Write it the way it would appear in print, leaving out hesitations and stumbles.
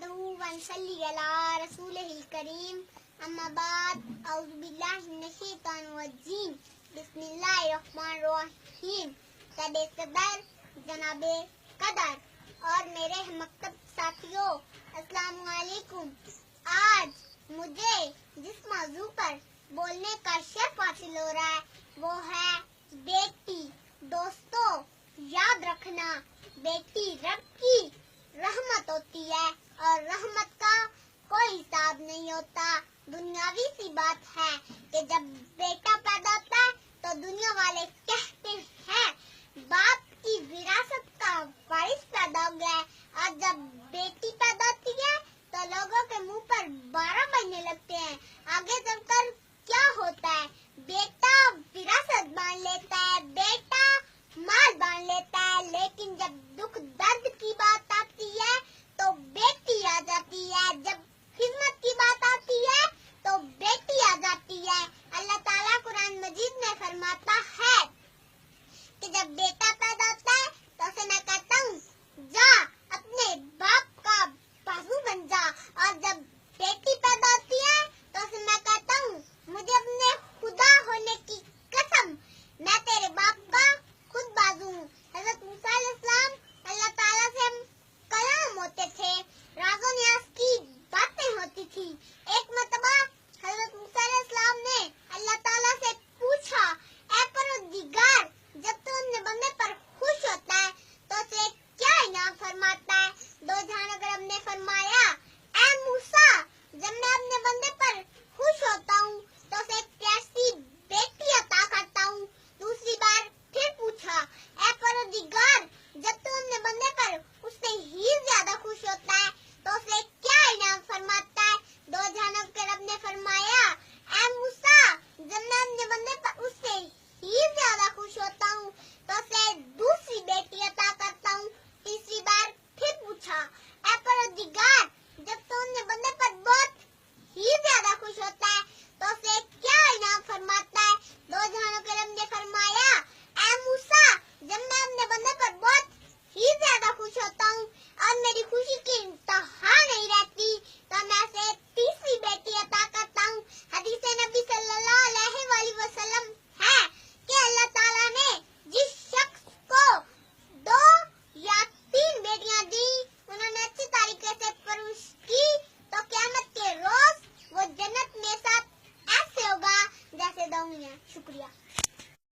नहमदुहु व नसल्ली अला रसूलिहिल करीम अम्मा बाद औज़ु बिल्लाहि मिनश शैतानिर रजीम बिस्मिल्लाहिर रहमानिर रहीम। सदे सदर जनाबे कदर और मेरे मकतब साथियों, अस्सलाम वालेकुम। आज मुझे जिस मौजू पर बोलने का शर्फ हासिल हो रहा है वो है बेटी। दोस्तों, याद रखना, बेटी रब की रहमत होती है और रहमत का कोई हिसाब नहीं होता। दुनियावी सी बात है